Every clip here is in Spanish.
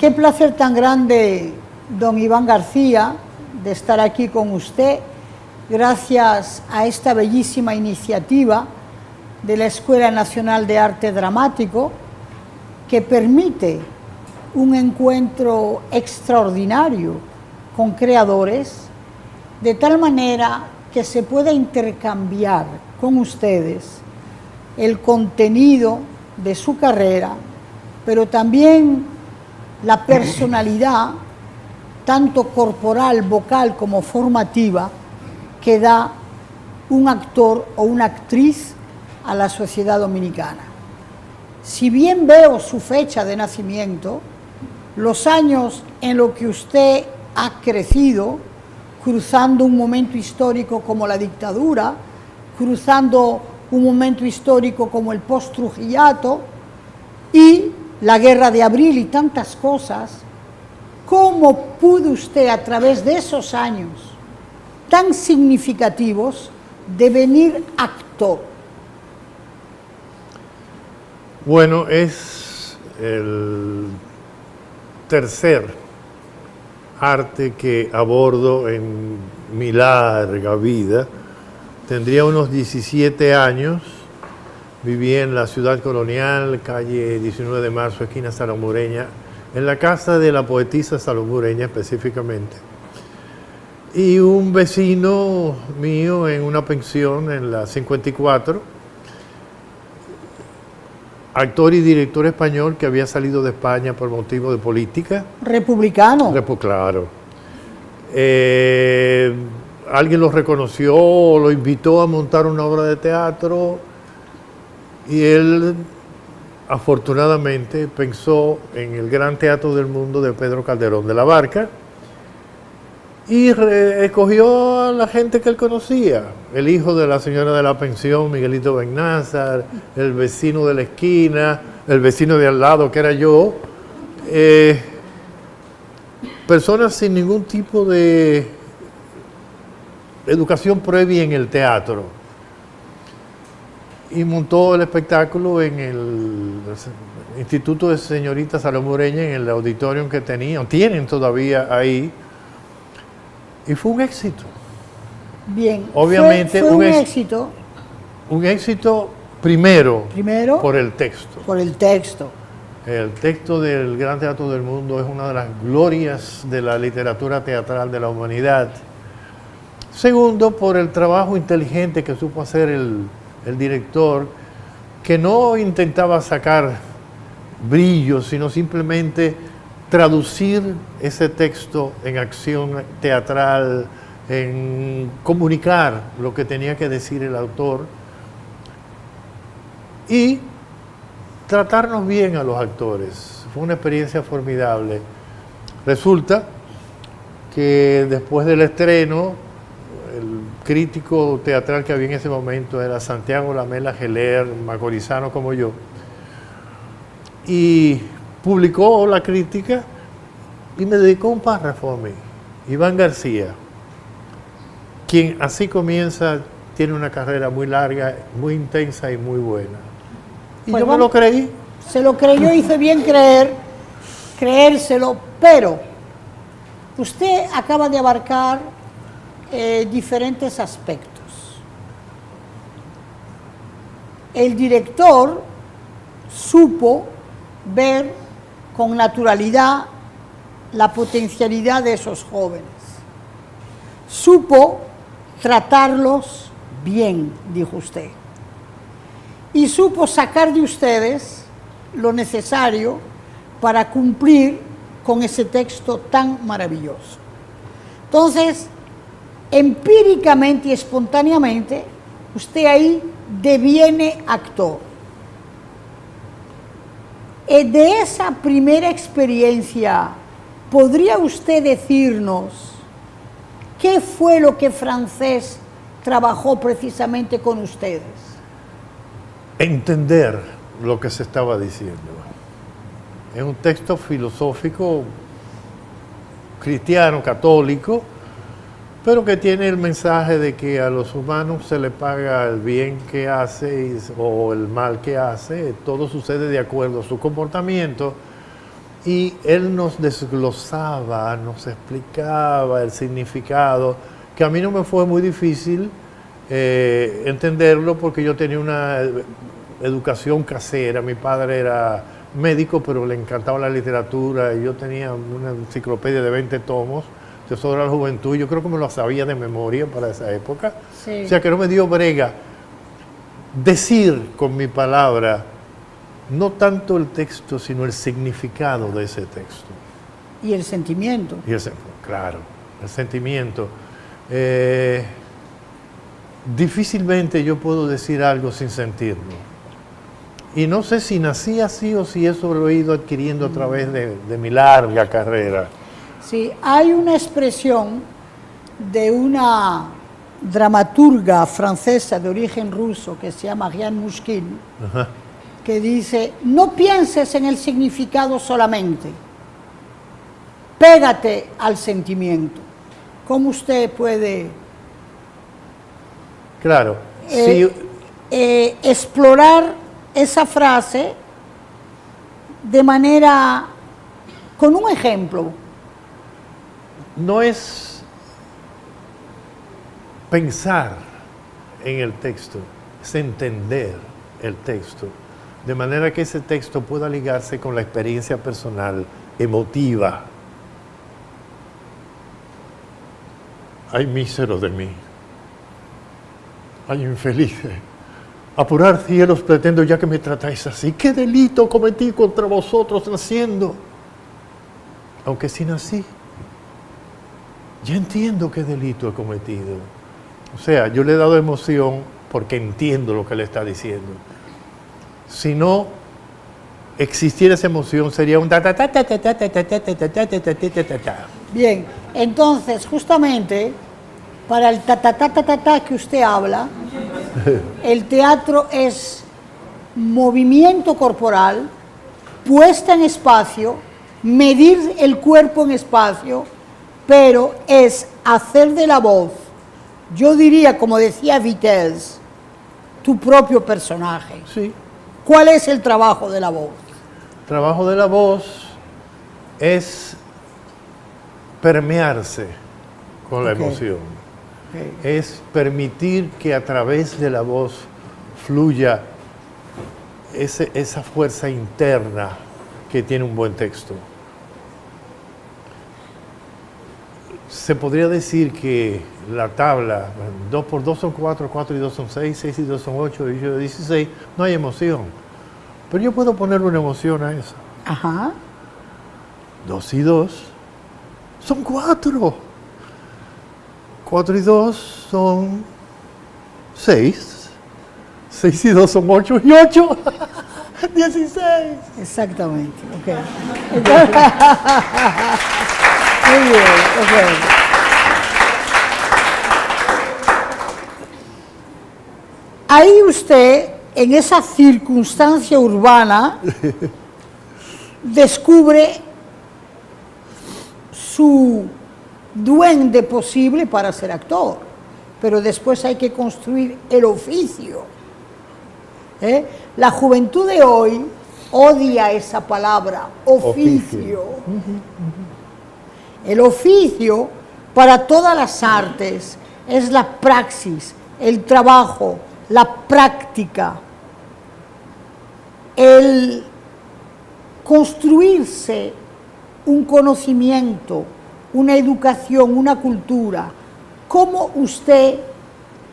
Qué placer tan grande, don Iván García, de estar aquí con usted, gracias a esta bellísima iniciativa de la Escuela Nacional de Arte Dramático, que permite un encuentro extraordinario con creadores, de tal manera que se pueda intercambiar con ustedes el contenido de su carrera, pero también la personalidad, tanto corporal, vocal como formativa, que da un actor o una actriz a la sociedad dominicana. Si bien veo su fecha de nacimiento, los años en los que usted ha crecido, cruzando un momento histórico como la dictadura, cruzando un momento histórico como el post-trujillato y la Guerra de Abril y tantas cosas, ¿cómo pudo usted a través de esos años tan significativos devenir actor? Bueno, es el tercer arte que abordo en mi larga vida. Tendría unos 17 años, viví en la ciudad colonial, calle 19 de marzo, esquina Salomureña, en la casa de la poetisa Salomureña específicamente. Y un vecino mío en una pensión en la 54, actor y director español que había salido de España por motivo de política. Republicano. Claro. Alguien lo reconoció, lo invitó a montar una obra de teatro y él afortunadamente pensó en el gran teatro del mundo de Pedro Calderón de la Barca y escogió a la gente que él conocía, el hijo de la señora de la pensión, Miguelito Bennázar, el vecino de la esquina, el vecino de al lado, que era yo, personas sin ningún tipo de educación previa en el teatro. Y montó el espectáculo en el Instituto de Señorita Salomureña, en el auditorium que tienen todavía ahí. Y fue un éxito. Bien, obviamente fue un éxito. Un éxito primero por el texto. Por el texto. El texto del Gran Teatro del Mundo es una de las glorias de la literatura teatral de la humanidad. Segundo, por el trabajo inteligente que supo hacer el director, que no intentaba sacar brillo, sino simplemente traducir ese texto en acción teatral, en comunicar lo que tenía que decir el autor y tratarnos bien a los actores. Fue una experiencia formidable. Resulta que después del estreno, el crítico teatral que había en ese momento era Santiago Lamela Geler, macorizano como yo, y publicó la crítica y me dedicó un párrafo a mí. Iván García, quien así comienza, tiene una carrera muy larga, muy intensa y muy buena. Y pues yo me lo creí. Se lo creyó, hizo bien creérselo, pero usted acaba de abarcar diferentes aspectos. El director supo ver con naturalidad la potencialidad de esos jóvenes. Supo tratarlos bien, dijo usted. Y supo sacar de ustedes lo necesario para cumplir con ese texto tan maravilloso. Entonces, empíricamente y espontáneamente, usted ahí deviene actor. De esa primera experiencia, ¿podría usted decirnos qué fue lo que Francés trabajó precisamente con ustedes? Entender lo que se estaba diciendo. Es un texto filosófico cristiano, católico, pero que tiene el mensaje de que a los humanos se les paga el bien que hace o el mal que hace. Todo sucede de acuerdo a su comportamiento y él nos desglosaba, nos explicaba el significado, que a mí no me fue muy difícil entenderlo porque yo tenía una educación casera. Mi padre era médico, pero le encantaba la literatura y yo tenía una enciclopedia de 20 tomos, Tesoro de la Juventud, yo creo que me lo sabía de memoria para esa época. Sí. O sea que no me dio brega decir con mi palabra no tanto el texto, sino el significado de ese texto. Y el sentimiento. Claro, el sentimiento. Difícilmente yo puedo decir algo sin sentirlo. Y no sé si nací así o si eso lo he ido adquiriendo a través de mi larga carrera. Sí, hay una expresión de una dramaturga francesa de origen ruso que se llama Ariane Mouchkine, Ajá. que dice: no pienses en el significado solamente, pégate al sentimiento. ¿Cómo usted puede Claro, sí, explorar esa frase de manera, con un ejemplo? no es pensar en el texto, es entender el texto, de manera que ese texto pueda ligarse con la experiencia personal, emotiva. Ay, mísero de mí, ay, infelices, apurar cielos pretendo ya que me tratáis así. ¿Qué delito cometí contra vosotros naciendo? Aunque sí nací, ya entiendo qué delito he cometido. O sea, yo le he dado emoción porque entiendo lo que le está diciendo. Si no existiera esa emoción, sería un ta ta ta ta ta ta ta ta ta ta ta ta ta ta ta ta. Bien, entonces justamente para el ta ta ta ta ta ta que usted habla, el teatro es movimiento corporal, puesta en espacio, medir el cuerpo en espacio, pero es hacer de la voz, yo diría, como decía Vitesse, tu propio personaje. Sí. ¿Cuál es el trabajo de la voz? El trabajo de la voz es permearse con la Ok. emoción. Okay. Es permitir que a través de la voz fluya esa fuerza interna que tiene un buen texto. Se podría decir que la tabla, 2 por 2 son 4, 4 y 2 son 6, 6 y 2 son 8, y 8 y 16, no hay emoción. Pero yo puedo ponerle una emoción a eso. Ajá. 2 y 2 son 4. 4 y 2 son 6. 6 y 2 son 8 y 8. 16. Exactamente. Okay. Muy bien, ok. Ahí usted, en esa circunstancia urbana, descubre su duende posible para ser actor, pero después hay que construir el oficio. La juventud de hoy odia esa palabra, oficio. El oficio para todas las artes es la praxis, el trabajo, la práctica, el construirse un conocimiento, una educación, una cultura. ¿Cómo usted,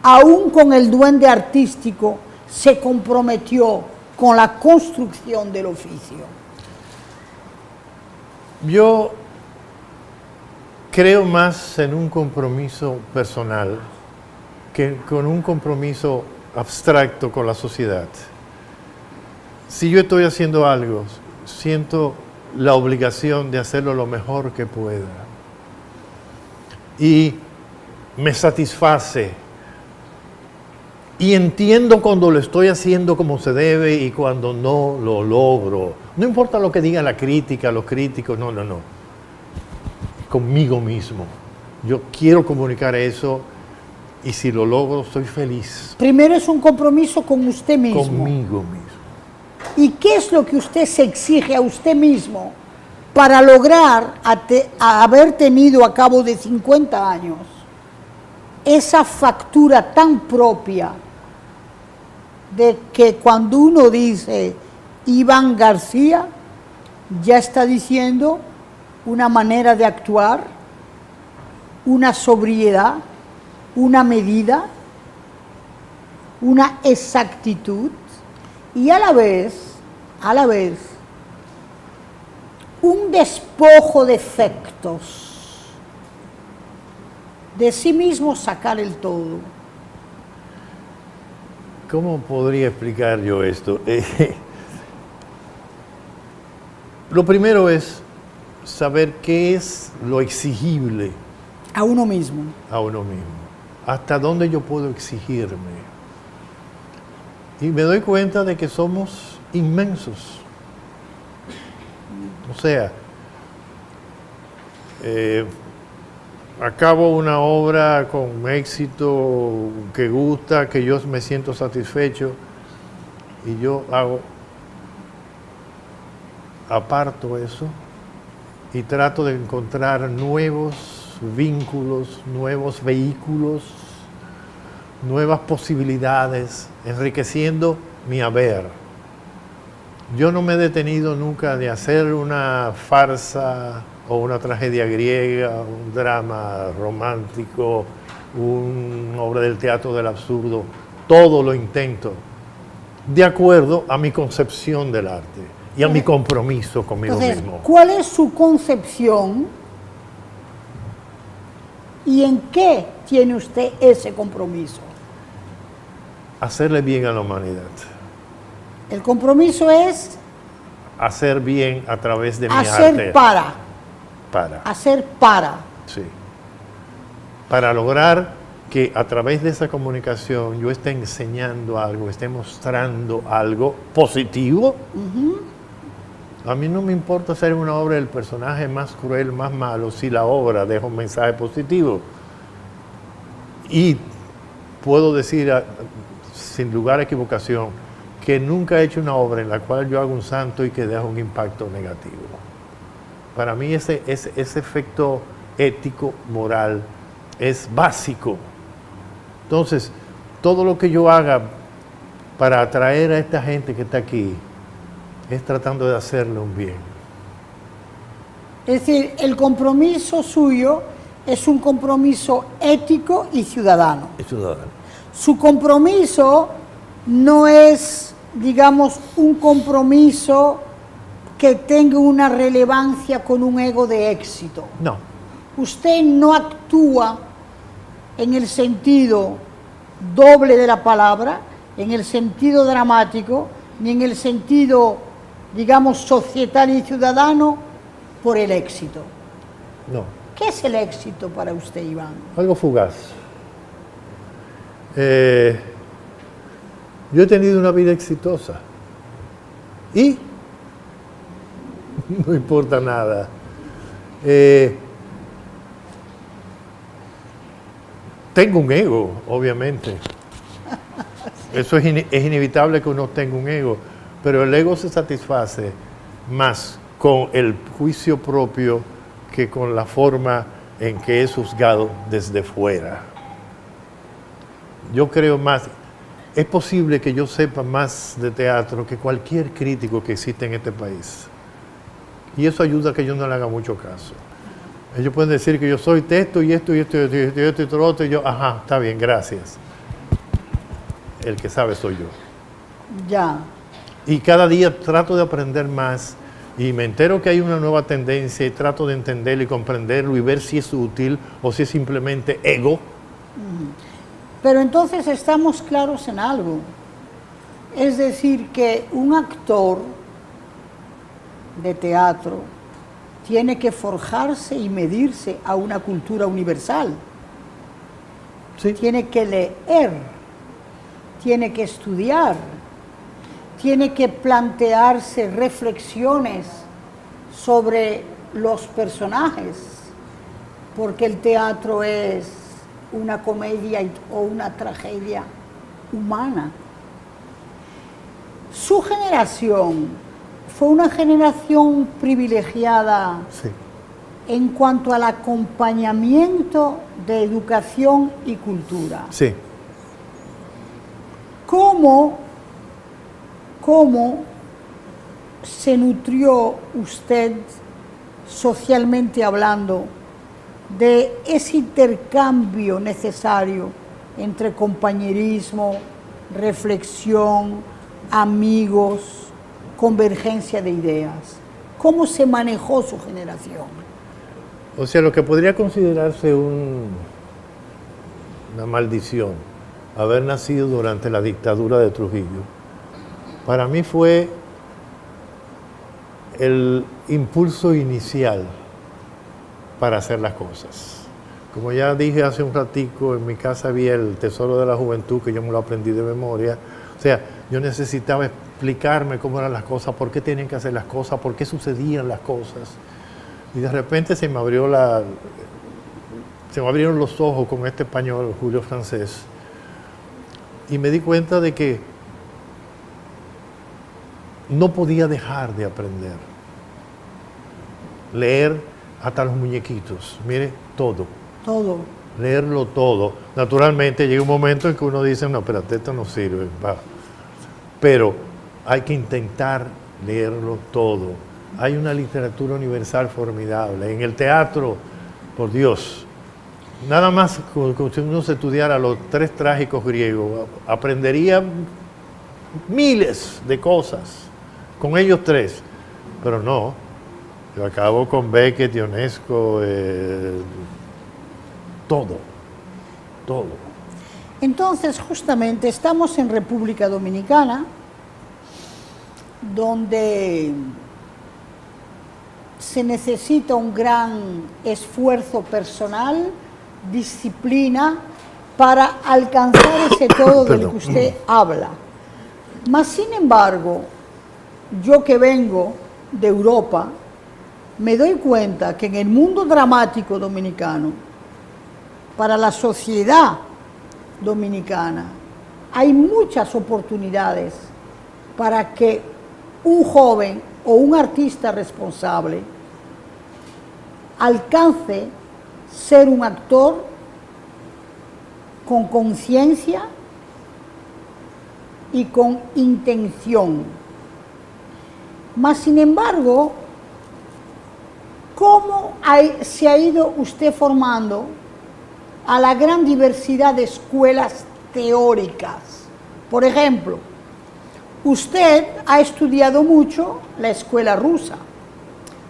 aún con el duende artístico, se comprometió con la construcción del oficio? Yo creo más en un compromiso personal que con un compromiso abstracto con la sociedad. Si yo estoy haciendo algo, siento la obligación de hacerlo lo mejor que pueda. Y me satisface. Y entiendo cuando lo estoy haciendo como se debe y cuando no lo logro. No importa lo que diga la crítica, los críticos, no. Conmigo mismo. Yo quiero comunicar eso y si lo logro, estoy feliz. Primero es un compromiso con usted mismo. Conmigo mismo. ¿Y qué es lo que usted se exige a usted mismo para lograr haber tenido a cabo de 50 años esa factura tan propia de que cuando uno dice Iván García, ya está diciendo una manera de actuar, una sobriedad, una medida, una exactitud y a la vez, un despojo de efectos, de sí mismo sacar el todo. ¿Cómo podría explicar yo esto? Lo primero es saber qué es lo exigible A uno mismo. a uno mismo. Hasta dónde yo puedo exigirme. Y me doy cuenta de que somos inmensos. O sea, acabo una obra con éxito, que gusta, que yo me siento satisfecho, y yo aparto eso y trato de encontrar nuevos vínculos, nuevos vehículos, nuevas posibilidades, enriqueciendo mi haber. Yo no me he detenido nunca de hacer una farsa o una tragedia griega, un drama romántico, una obra del teatro del absurdo. Todo lo intento de acuerdo a mi concepción del arte y a mi compromiso conmigo mismo. ¿Cuál es su concepción y en qué tiene usted ese compromiso? Hacerle bien a la humanidad. El compromiso es Hacer bien a través de mi hacer arte. Hacer para. Sí. Para lograr que a través de esa comunicación yo esté enseñando algo, esté mostrando algo positivo. A mí no me importa hacer una obra del personaje más cruel, más malo, si la obra deja un mensaje positivo. Y puedo decir, sin lugar a equivocación, que nunca he hecho una obra en la cual yo hago un santo y que deja un impacto negativo. Para mí ese efecto ético, moral, es básico. Entonces, todo lo que yo haga para atraer a esta gente que está aquí, es tratando de hacerle un bien. Es decir, el compromiso suyo es un compromiso ético y ciudadano. Es ciudadano. Su compromiso no es, digamos, un compromiso que tenga una relevancia con un ego de éxito. No. Usted no actúa en el sentido doble de la palabra, en el sentido dramático, ni en el sentido, digamos, societal y ciudadano por el éxito. No. ¿Qué es el éxito para usted, Iván? Algo fugaz. Yo he tenido una vida exitosa y no importa nada. Tengo un ego, obviamente. Eso es inevitable que uno tenga un ego, pero el ego se satisface más con el juicio propio que con la forma en que es juzgado desde fuera. Yo creo más, es posible que yo sepa más de teatro que cualquier crítico que existe en este país. Y eso ayuda a que yo no le haga mucho caso. Ellos pueden decir que yo soy esto y esto y esto y esto y esto y esto y todo lo otro, y yo, ajá, está bien, gracias. El que sabe soy yo. Ya. Y cada día trato de aprender más y me entero que hay una nueva tendencia y trato de entenderlo y comprenderlo y ver si es útil o si es simplemente ego. Pero entonces estamos claros en algo. Es decir, que un actor de teatro tiene que forjarse y medirse a una cultura universal. Sí. Tiene que leer, tiene que estudiar, tiene que plantearse reflexiones sobre los personajes, porque el teatro es una comedia o una tragedia humana. Su generación fue una generación privilegiada Sí. en cuanto al acompañamiento de educación y cultura. Sí. ¿Cómo se nutrió usted, socialmente hablando, de ese intercambio necesario entre compañerismo, reflexión, amigos, convergencia de ideas? ¿Cómo se manejó su generación? O sea, lo que podría considerarse una maldición, haber nacido durante la dictadura de Trujillo, para mí fue el impulso inicial para hacer las cosas. Como ya dije hace un ratico, en mi casa había el Tesoro de la Juventud, que yo me lo aprendí de memoria. O sea, yo necesitaba explicarme cómo eran las cosas, por qué tenían que hacer las cosas, por qué sucedían las cosas. Y de repente se me abrieron los ojos con este español, Julio Francés, y me di cuenta de que no podía dejar de aprender. Leer hasta los muñequitos, mire, todo. Todo. Leerlo todo. Naturalmente llega un momento en que uno dice, no, espérate, esto no sirve. Va. Pero hay que intentar leerlo todo. Hay una literatura universal formidable. En el teatro, por Dios, nada más que uno se estudiara los 3 trágicos griegos, aprendería miles de cosas con ellos 3. Pero no, yo acabo con Beckett, Ionesco, todo. Entonces, justamente, estamos en República Dominicana, donde se necesita un gran esfuerzo personal, disciplina, para alcanzar ese todo del que usted habla. Mas, sin embargo, yo que vengo de Europa, me doy cuenta que en el mundo dramático dominicano, para la sociedad dominicana, hay muchas oportunidades para que un joven o un artista responsable alcance ser un actor con conciencia y con intención. Mas, sin embargo, ¿cómo se ha ido usted formando a la gran diversidad de escuelas teóricas? Por ejemplo, usted ha estudiado mucho la escuela rusa,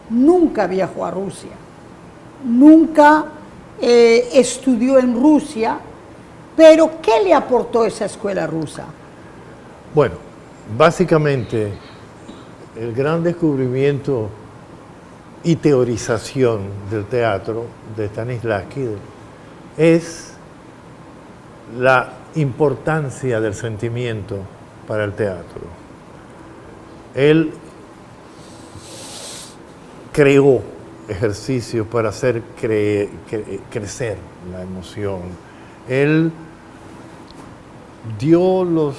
nunca viajó a Rusia, nunca estudió en Rusia, pero ¿qué le aportó esa escuela rusa? Bueno, básicamente el gran descubrimiento y teorización del teatro de Stanislavski es la importancia del sentimiento para el teatro. Él creó ejercicios para hacer crecer la emoción. Él dio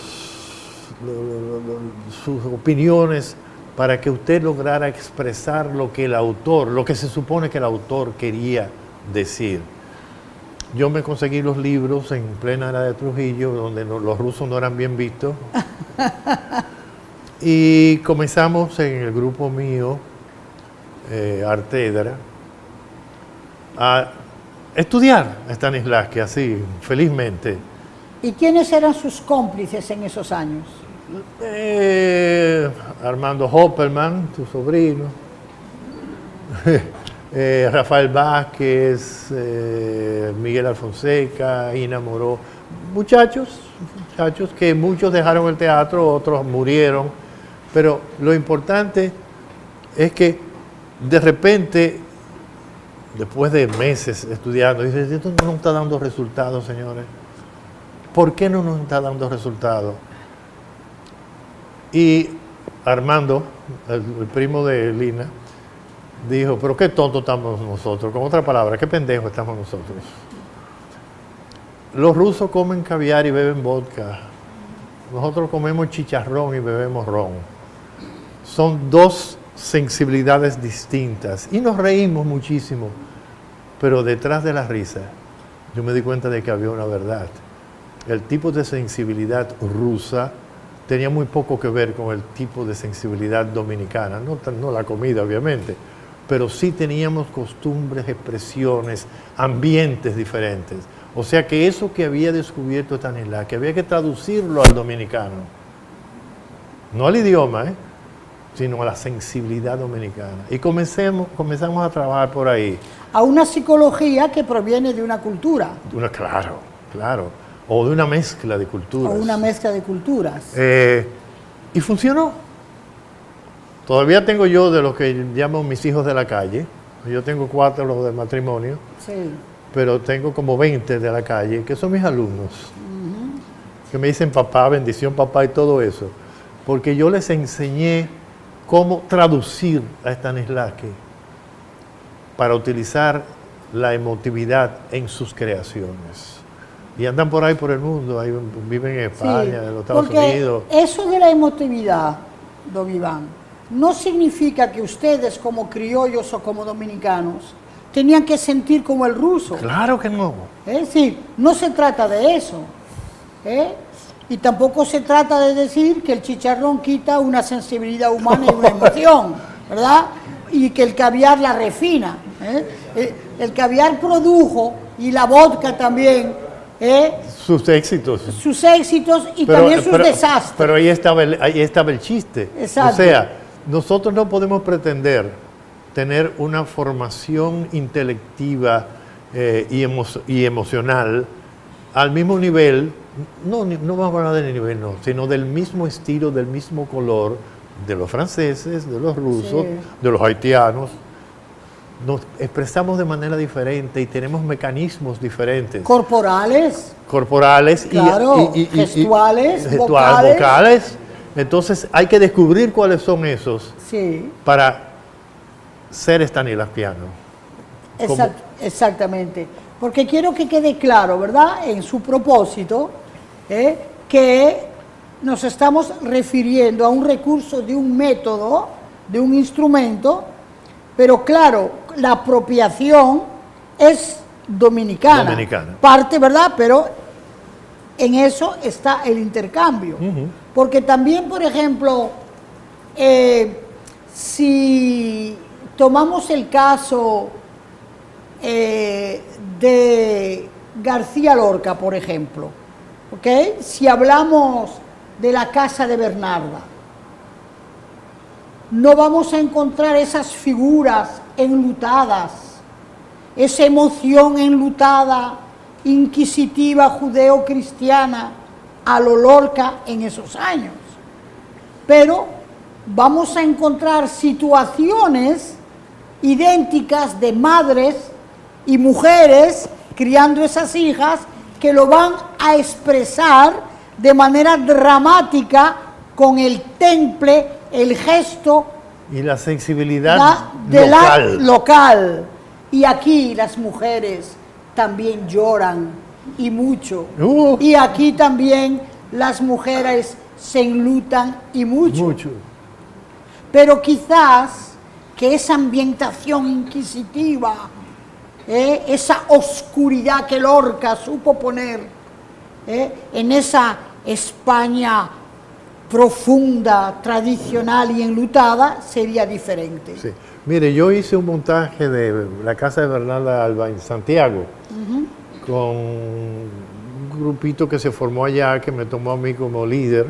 sus opiniones para que usted lograra expresar lo que el autor, lo que se supone que el autor quería decir. Yo me conseguí los libros en plena era de Trujillo, donde los rusos no eran bien vistos. Y comenzamos en el grupo mío, Artedra, a estudiar a Stanislavski, así, felizmente. ¿Y quiénes eran sus cómplices en esos años? Armando Hopperman, tu sobrino, Rafael Vázquez, Miguel Alfonseca, Ina Moró, muchachos que muchos dejaron el teatro, otros murieron, pero lo importante es que de repente, después de meses estudiando, dices, esto no nos está dando resultados, señores. ¿Por qué no nos está dando resultados? Y Armando, el primo de Lina, dijo, pero qué tontos estamos nosotros. Con otra palabra, qué pendejos estamos nosotros. Los rusos comen caviar y beben vodka. Nosotros comemos chicharrón y bebemos ron. son dos sensibilidades distintas. Y nos reímos muchísimo, pero detrás de la risa yo me di cuenta de que había una verdad. El tipo de sensibilidad rusa tenía muy poco que ver con el tipo de sensibilidad dominicana, no la comida obviamente, pero sí teníamos costumbres, expresiones, ambientes diferentes. O sea que eso que había descubierto Stanislas, que había que traducirlo al dominicano, no al idioma, sino a la sensibilidad dominicana. Y comenzamos a trabajar por ahí. A una psicología que proviene de una cultura. Claro. O de una mezcla de culturas. O una mezcla de culturas. Y funcionó. Todavía tengo yo de los que llamo mis hijos de la calle. Yo tengo 4 los de matrimonio. Sí. Pero tengo como 20 de la calle, que son mis alumnos. Que me dicen papá, bendición papá y todo eso. Porque yo les enseñé cómo traducir a Stanislavski para utilizar la emotividad en sus creaciones. Y andan por ahí por el mundo, ahí viven en España, en los Estados Unidos. Eso de la emotividad, don Iván, no significa que ustedes como criollos o como dominicanos tenían que sentir como el ruso. Claro que no. Es decir, no se trata de eso. Y tampoco se trata de decir que el chicharrón quita una sensibilidad humana y una emoción, ¿verdad? Y que el caviar la refina. El caviar produjo, y la vodka también, sus éxitos. Sus éxitos y también sus desastres. Pero ahí estaba el chiste. Exacto. O sea, nosotros no podemos pretender tener una formación intelectiva y emocional al mismo nivel, no vamos a hablar del nivel, no, sino del mismo estilo, del mismo color de los franceses, de los rusos, sí, de los haitianos. Nos expresamos de manera diferente y tenemos mecanismos diferentes. Corporales, claro, y gestuales, vocales. Entonces hay que descubrir cuáles son esos, sí, para ser stanislavskiano. Exactamente. Porque quiero que quede claro, ¿verdad?, en su propósito, que nos estamos refiriendo a un recurso de un método, de un instrumento, pero claro, la apropiación es dominicana. Parte, ¿verdad?, pero en eso está el intercambio. Porque también, por ejemplo, si tomamos el caso de García Lorca, por ejemplo, ¿ok? Si hablamos de la casa de Bernarda, no vamos a encontrar esas figuras enlutadas, esa emoción enlutada, inquisitiva, judeo-cristiana, a lo Lorca en esos años. Pero vamos a encontrar situaciones idénticas de madres y mujeres criando esas hijas que lo van a expresar de manera dramática con el temple, el gesto y la sensibilidad local. Y aquí las mujeres también lloran y mucho. Y aquí también las mujeres se enlutan y mucho. Pero quizás que esa ambientación inquisitiva, esa oscuridad que Lorca supo poner en esa España profunda, tradicional y enlutada, sería diferente. Sí. Mire, yo hice un montaje de la casa de Bernarda Alba en Santiago, con un grupito que se formó allá, que me tomó a mí como líder.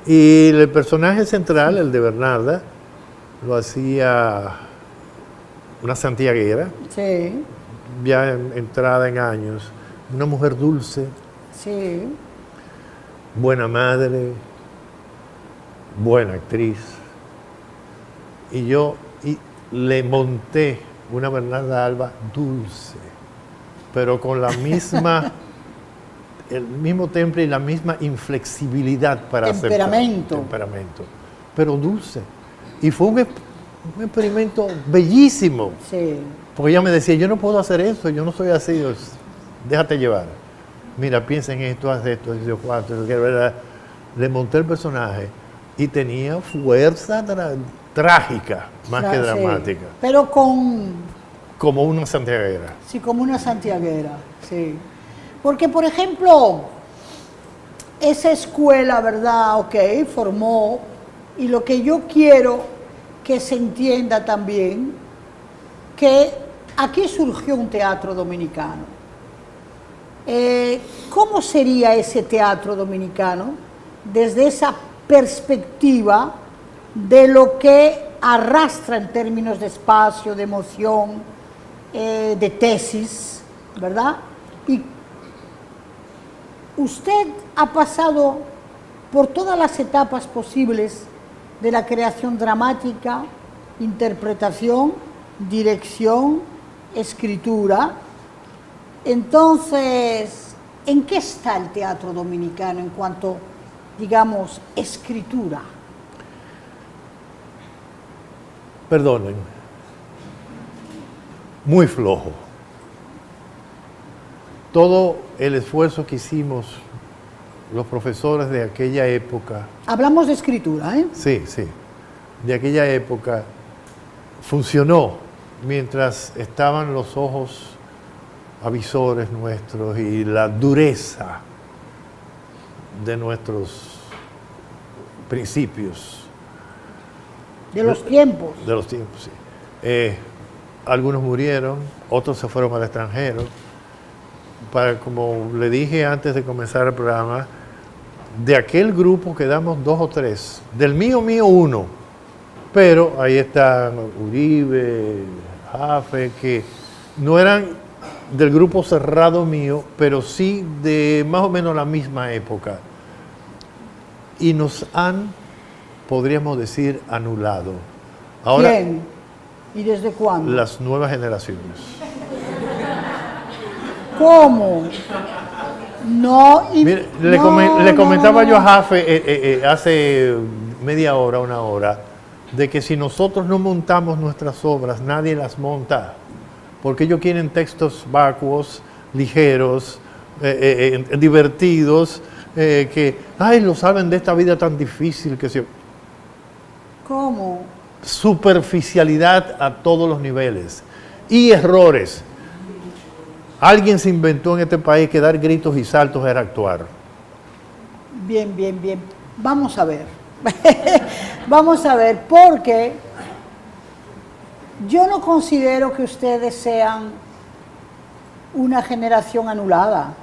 Y el personaje central, el de Bernarda, lo hacía una santiaguera, sí, ya entrada en años, una mujer dulce, sí, buena madre, buena actriz. Y yo le monté una Bernarda Alba dulce, pero con la misma, el mismo temple y la misma inflexibilidad para temperamento, pero dulce. Y fue un experimento bellísimo. Sí. Porque ella me decía, yo no puedo hacer eso, yo no soy así, déjate llevar. Mira, piensa en esto, haz esto, yo cuánto, le monté el personaje, y tenía fuerza trágica más que Sí, dramática, pero con, como una santiaguera. sí, como una santiaguera, sí. Porque, por ejemplo, esa escuela, ¿verdad? Ok, formó, y lo que yo quiero que se entienda también, que aquí surgió un teatro dominicano. ¿Cómo sería ese teatro dominicano desde esa perspectiva de lo que arrastra en términos de espacio, de emoción, de tesis, ¿verdad? Y usted ha pasado por todas las etapas posibles de la creación dramática, interpretación, dirección, escritura. Entonces, ¿en qué está el teatro dominicano en cuanto, digamos, escritura? Perdonen, muy flojo. Todo el esfuerzo que hicimos los profesores de aquella época, Hablamos de escritura, ¿eh? sí, de aquella época, funcionó mientras estaban los ojos avisores nuestros y la dureza de nuestros principios. De los tiempos. De los tiempos, sí. Algunos murieron, otros se fueron al extranjero. Como le dije antes de comenzar el programa, de aquel grupo quedamos 2 o 3. Del mío uno. Pero ahí están Uribe, Jafe, que no eran del grupo cerrado mío, pero sí de más o menos la misma época. Y nos han, podríamos decir, anulado. Ahora, ¿Quién? ¿Y desde cuándo? las nuevas generaciones. ¿Cómo? No, y, Mire, no, le comentaba no. yo a Jafe hace media hora, una hora, de que si nosotros no montamos nuestras obras, nadie las monta. Porque ellos quieren textos vacuos, ligeros, divertidos, que, ay, lo saben de esta vida tan difícil que se... ¿Cómo? Superficialidad a todos los niveles y errores. Alguien se inventó en este país que dar gritos y saltos era actuar. Bien, bien, bien. Vamos a ver. Vamos a ver, porque yo no considero que ustedes sean una generación anulada.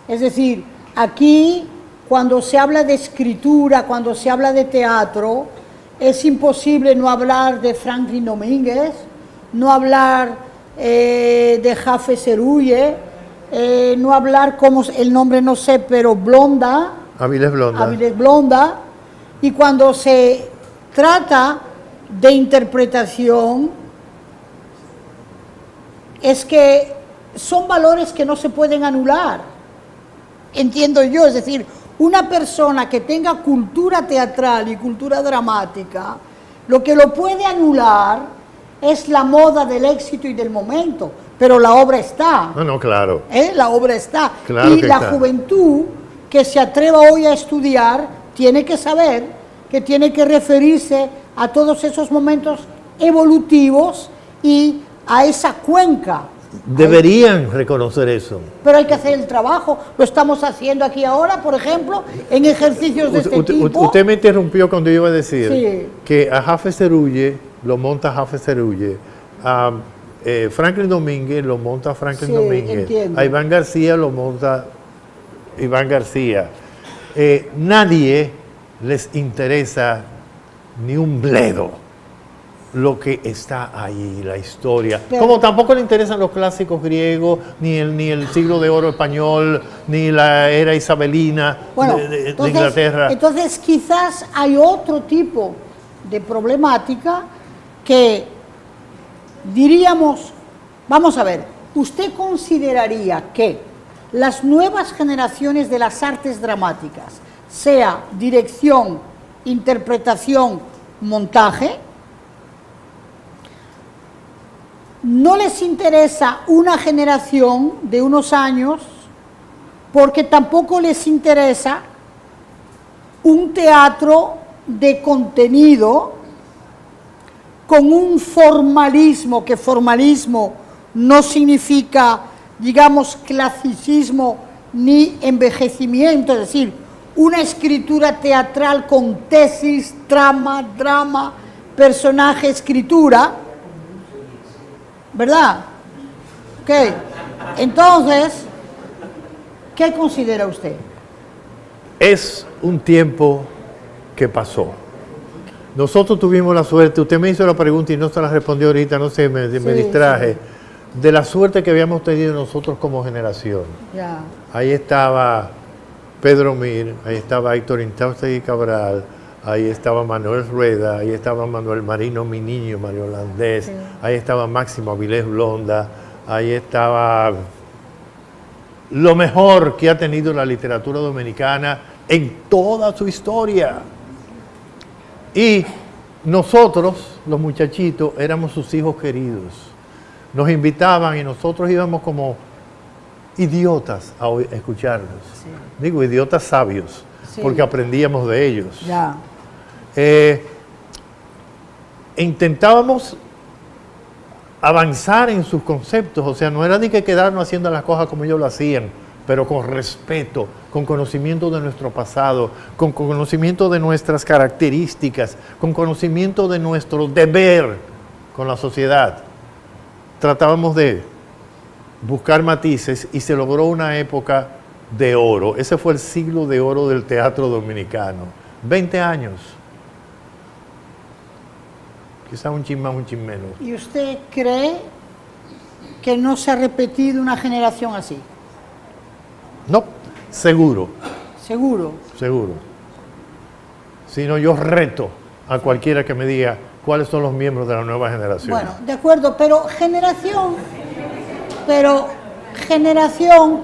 Es decir, aquí, cuando se habla de escritura, cuando se habla de teatro, es imposible no hablar de Franklin Domínguez, no hablar de Jafe Serulle, no hablar, como el nombre no sé, pero Blonda. Avilés Blonda. Avilés Blonda. Y cuando se trata de interpretación, es que son valores que no se pueden anular. Entiendo yo, es decir, una persona que tenga cultura teatral y cultura dramática, lo que lo puede anular es la moda del éxito y del momento, pero la obra está. No, claro. La obra está. Claro y que la está. juventud que se atreva hoy a estudiar tiene que saber que tiene que referirse a todos esos momentos evolutivos y a esa cuenca. Deberían reconocer eso. Pero hay que hacer el trabajo. Lo estamos haciendo aquí ahora, por ejemplo, en ejercicios de este tipo. Usted me interrumpió cuando iba a decir Sí. que a Jafe Serulle lo monta Jafe Serulle, a Franklin Domínguez lo monta Franklin Sí, Domínguez, entiendo. a Iván García lo monta Iván García. Nadie les interesa ni un bledo lo que está ahí, la historia. Pero- Como tampoco le interesan los clásicos griegos, ni el siglo de oro español, ni la era isabelina Bueno, de Inglaterra. entonces quizás hay otro tipo de problemática que diríamos, vamos a ver, ¿usted consideraría que las nuevas generaciones de las artes dramáticas, sea dirección, interpretación, montaje, no les interesa una generación de unos años porque tampoco les interesa un teatro de contenido, con un formalismo, que formalismo no significa, digamos, clasicismo ni envejecimiento, es decir, una escritura teatral con tesis, trama, drama, personaje, escritura, ¿verdad? Ok, entonces, ¿qué considera usted? Es un tiempo que pasó. Nosotros tuvimos la suerte, usted me hizo la pregunta y no se la respondió ahorita, no sé, me distraje, de la suerte que habíamos tenido nosotros como generación. Ya. Ahí estaba Pedro Mir, ahí estaba Héctor Inchaustegui Cabral, ahí estaba Manuel Rueda, ahí estaba Manuel Marino, mi niño, Mario Holandés, Sí. ahí estaba Máximo Avilés Blonda, ahí estaba lo mejor que ha tenido la literatura dominicana en toda su historia. Y nosotros, los muchachitos, éramos sus hijos queridos. Nos invitaban y nosotros íbamos como idiotas a escucharlos. Sí. Digo, idiotas sabios, Sí. porque aprendíamos de ellos. Ya. Intentábamos avanzar en sus conceptos, o sea, no era ni que quedarnos haciendo las cosas como ellos lo hacían, pero con respeto, con conocimiento de nuestro pasado, con conocimiento de nuestras características, con conocimiento de nuestro deber con la sociedad. Tratábamos de buscar matices y se logró una época de oro. Ese fue el siglo de oro del teatro dominicano. 20 años. Quizás un chin más, un chin menos. ¿Y usted cree que no se ha repetido una generación así? No, seguro, Seguro. seguro. Sino yo reto a cualquiera que me diga cuáles son los miembros de la nueva generación. Bueno, de acuerdo, pero generación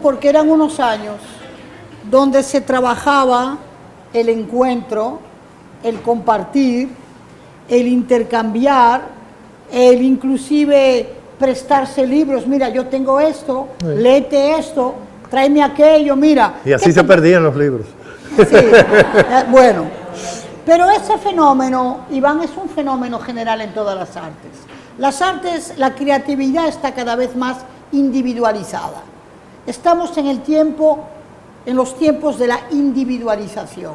porque eran unos años donde se trabajaba el encuentro, el compartir, el intercambiar, el inclusive prestarse libros. Mira, yo tengo esto, Sí. léete esto, tráeme aquello, mira. Y así ¿qué se te- perdían los libros. Sí, bueno, pero ese fenómeno, Iván, es un fenómeno general en todas las artes. Las artes, la creatividad está cada vez más individualizada. Estamos en los tiempos de la individualización.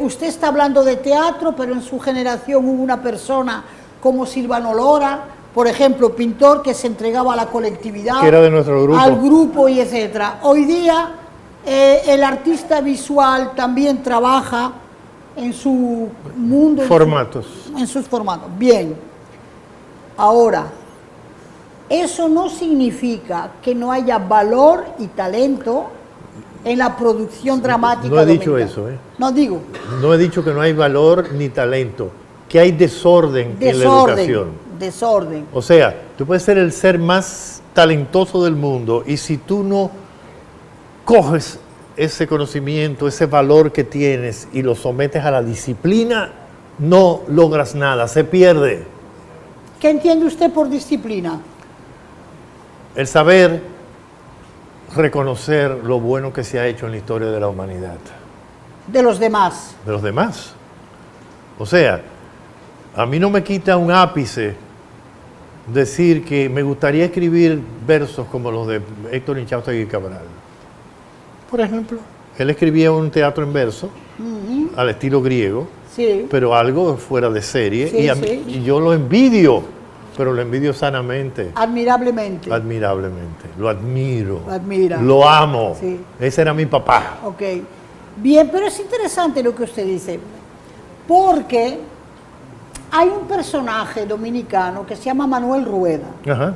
Usted está hablando de teatro, pero en su generación hubo una persona como Silvano Lora, por ejemplo, pintor que se entregaba a la colectividad, Que era de nuestro grupo. al grupo y etcétera. Hoy día el artista visual también trabaja en su mundo, Formatos. en sus formatos. Bien. Ahora, eso no significa que no haya valor y talento en la producción dramática. No he dicho dominicana. eso, ¿eh? No digo. No he dicho que no hay valor ni talento, que hay desorden en la educación. Desorden. O sea, tú puedes ser el ser más talentoso del mundo y si tú no coges ese conocimiento, ese valor que tienes y lo sometes a la disciplina, no logras nada, se pierde. ¿Qué entiende usted por disciplina? El saber reconocer lo bueno que se ha hecho en la historia de la humanidad, De los demás. de los demás. O sea, a mí no me quita un ápice decir que me gustaría escribir versos como los de Héctor Inchaustegui Cabral. Por ejemplo, él escribía un teatro en verso, al estilo griego, Sí. pero algo fuera de serie, Sí, y, a mí- sí. y yo lo envidio, pero lo envidio sanamente, Admirablemente. admirablemente. Lo admiro, Lo admira. lo amo. Sí. Ese era mi papá. Ok. Bien, pero es interesante lo que usted dice, porque hay un personaje dominicano que se llama Manuel Rueda. Ajá.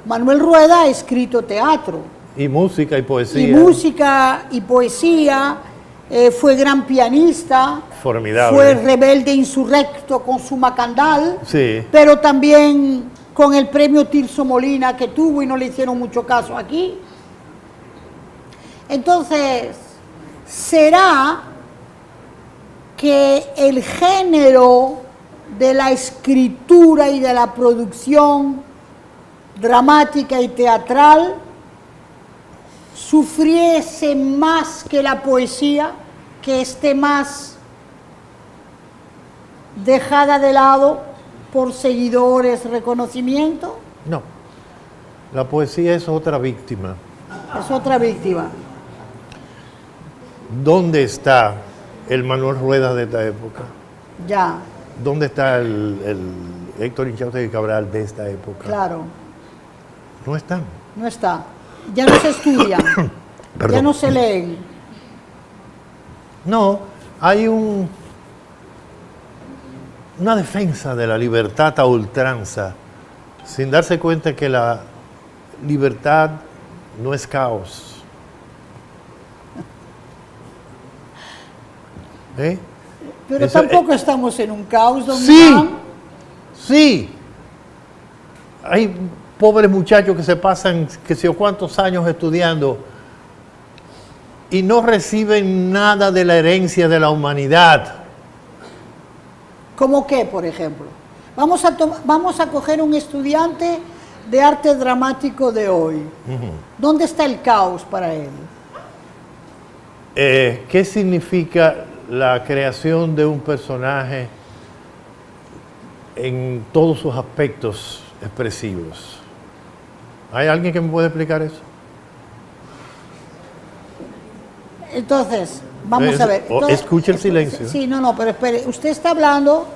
Manuel Rueda ha escrito teatro, Y música y poesía. y música y poesía, fue gran pianista, Formidable. fue rebelde insurrecto con su macandal, Sí. pero también con el premio Tirso Molina que tuvo y no le hicieron mucho caso aquí. Entonces, ¿será que el género de la escritura y de la producción dramática y teatral sufriese más que la poesía? que esté más dejada de lado por seguidores, reconocimiento? No, la poesía es otra víctima. Es otra víctima. ¿Dónde está el Manuel Ruedas de esta época? Ya, ¿Dónde está el Héctor Inchauste Cabral de esta época? claro, No están. no está. Ya no se estudian, ya Perdón. no se leen. No, hay una defensa de la libertad a ultranza, sin darse cuenta que la libertad no es caos. ¿Eh? Pero Eso, tampoco estamos en un caos, don Sí, Iván. sí. Hay pobres muchachos que se pasan que sé yo cuántos años estudiando y no reciben nada de la herencia de la humanidad. ¿Cómo qué, por ejemplo? Vamos a coger un estudiante de arte dramático de hoy. ¿Dónde está el caos para él? ¿Qué significa la creación de un personaje en todos sus aspectos expresivos? ¿Hay alguien que me puede explicar eso? Entonces, vamos a ver. Entonces, Escuche el silencio. Sí, no, pero espere. Usted está hablando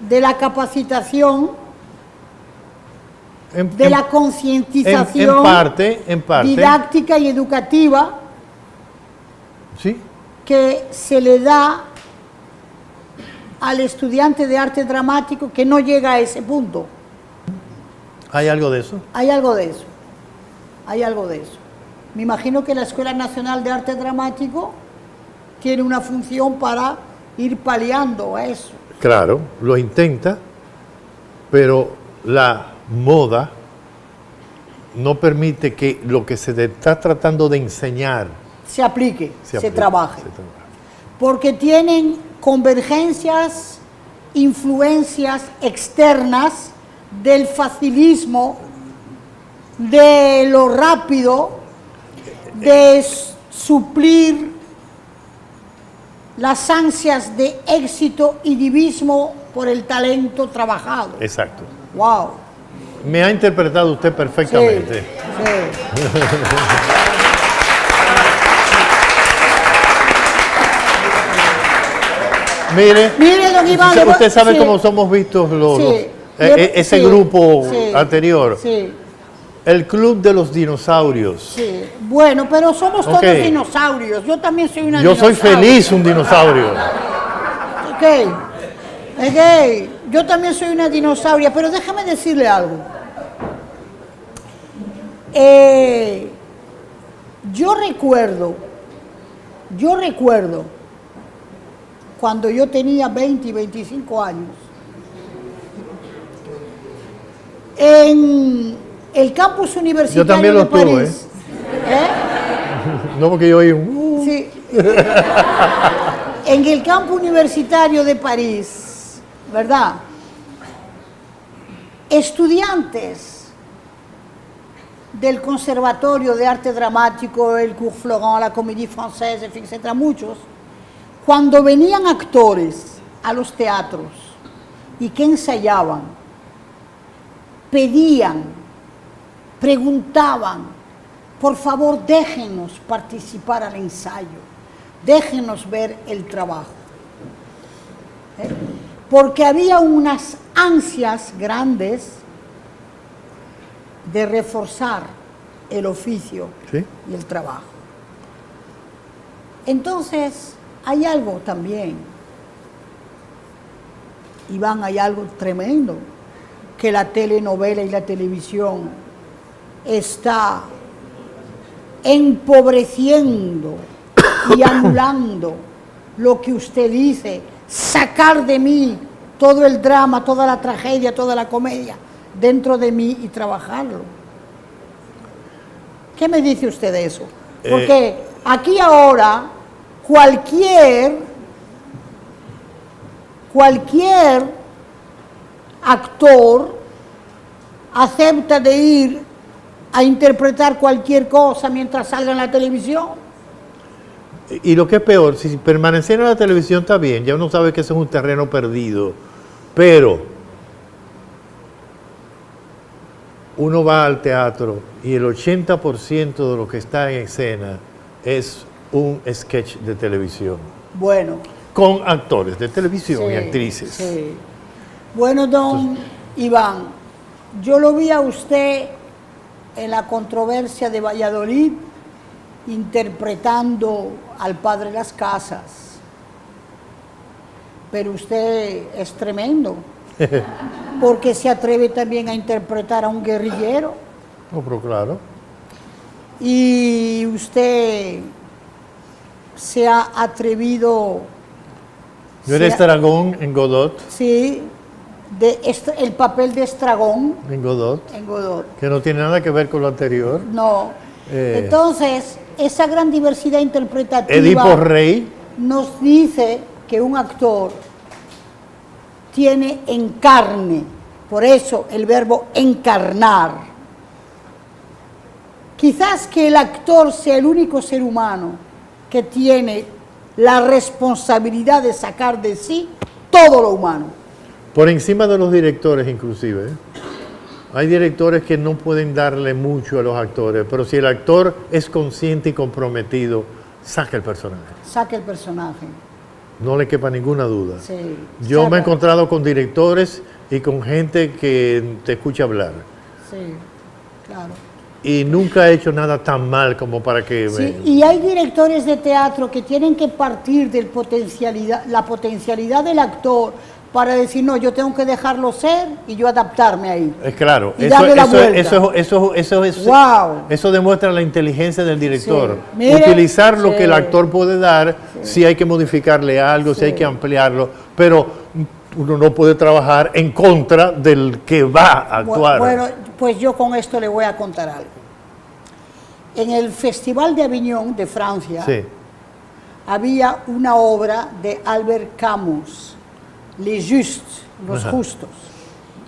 de la capacitación, de la concientización en parte, didáctica y educativa sí. que se le da al estudiante de arte dramático que no llega a ese punto. ¿Hay algo de eso? Hay algo de eso. Hay algo de eso. Me imagino que la Escuela Nacional de Arte Dramático tiene una función para ir paliando a eso. Claro, lo intenta, pero la moda no permite que lo que se te está tratando de enseñar Se aplique, se aplique, trabaje. se trabaje. Porque tienen convergencias, influencias externas del facilismo, de lo rápido, de suplir las ansias de éxito y divismo por el talento trabajado. Exacto. ¡Wow! Me ha interpretado usted perfectamente. Sí. Mire, don Iván, usted sabe sí. cómo somos vistos Sí. ese Sí, grupo sí, anterior. Sí, El Club de los Dinosaurios. sí. Bueno, pero somos todos Ok. dinosaurios. Yo también soy una Yo soy dinosaurio. feliz un dinosaurio. Ok. Ok. Yo también soy una dinosauria, pero déjame decirle algo. Yo recuerdo cuando yo tenía 20 y 25 años, en el campus universitario Yo también de lo tuve, París. No porque yo oí un... Sí. En el campus universitario de París, ¿verdad? Estudiantes del Conservatorio de Arte Dramático, el Cours Florent, la Comédie Française, en fin, etcétera, muchos, cuando venían actores a los teatros y que ensayaban, pedían, preguntaban, por favor déjenos participar al ensayo, déjenos ver el trabajo. Porque había unas ansias grandes de reforzar el oficio ¿Sí? y el trabajo. Entonces, hay algo también, Iván, hay algo tremendo, que la telenovela y la televisión está empobreciendo y anulando lo que usted dice, sacar de mí todo el drama, toda la tragedia, toda la comedia dentro de mí y trabajarlo. ¿Qué me dice usted de eso? Porque aquí ahora cualquier actor acepta de ir a interpretar cualquier cosa mientras salga en la televisión. Y lo que es peor, si permaneciera en la televisión está bien, ya uno sabe que eso es un terreno perdido, pero uno va al teatro y el 80% de lo que está en escena es un sketch de televisión, Bueno, con actores de televisión sí, y actrices. sí. Bueno, don Iván, yo lo vi a usted en la controversia de Valladolid interpretando al padre Las Casas, pero usted es tremendo, porque se atreve también a interpretar a un guerrillero, No, pero claro. y usted se ha atrevido... Yo era Estragón en Godot, Sí, el papel de Estragón en Godot, en Godot. que no tiene nada que ver con lo anterior. No. Entonces, esa gran diversidad interpretativa Edipo Rey, nos dice que un actor tiene encarne, por eso el verbo encarnar. Quizás que el actor sea el único ser humano que tiene la responsabilidad de sacar de sí todo lo humano. por encima de los directores inclusive. Hay directores que no pueden darle mucho a los actores, pero si el actor es consciente y comprometido, saca el personaje. Saca el personaje. No le quepa ninguna duda. Sí, Yo me he saca. encontrado con directores y con gente que te escucha hablar. Sí, claro. Y nunca he hecho nada tan mal como para que... Sí, y hay directores de teatro que tienen que partir de la potencialidad del actor para decir, no, yo tengo que dejarlo ser y yo adaptarme ahí. Es claro, Y darle la vuelta. eso Wow. demuestra la inteligencia del director. Sí. Mire, Utilizar lo sí. que el actor puede dar, si hay que modificarle algo, si hay que ampliarlo, pero uno no puede trabajar en contra del que va a actuar. Bueno, pues yo con esto le voy a contar algo. En el Festival de Aviñón de Francia Sí. había una obra de Albert Camus, Les Justes, Los Ajá. Justos.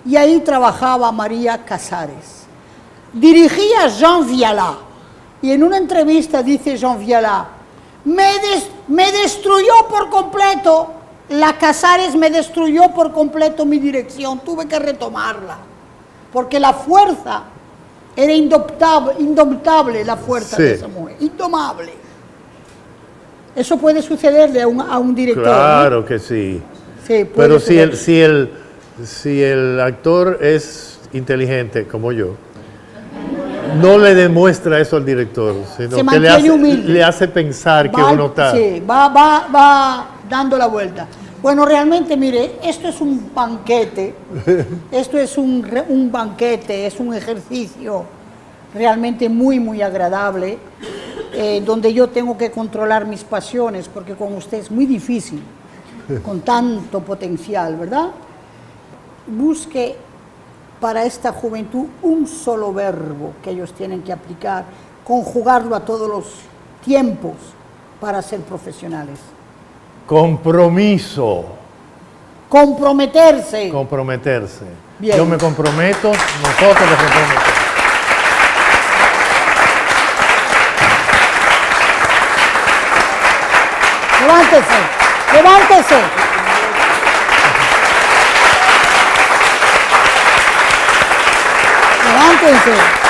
Y ahí trabajaba María Casares. Dirigía Jean Viala. Y en una entrevista dice Jean Viala, me destruyó por completo, la Casares me destruyó por completo mi dirección, tuve que retomarla. Porque la fuerza era indomptable la fuerza Sí. de esa mujer, indomable. Eso puede sucederle a un director. Claro ¿no? que sí. Sí, puede Pero suceder. si el actor es inteligente, como yo, no le demuestra eso al director, sino Se que mantiene humilde. le hace pensar que Va- uno está... Sí, va dando la vuelta. Bueno, realmente, mire, esto es un banquete, esto es un banquete, es un ejercicio realmente muy, muy agradable, donde yo tengo que controlar mis pasiones, porque con usted es muy difícil, con tanto potencial, ¿verdad? Busque para esta juventud un solo verbo que ellos tienen que aplicar, conjugarlo a todos los tiempos para ser profesionales. Compromiso. Comprometerse. Comprometerse. Bien. Yo me comprometo, nosotros nos comprometemos. Levántese, levántese. Levántense.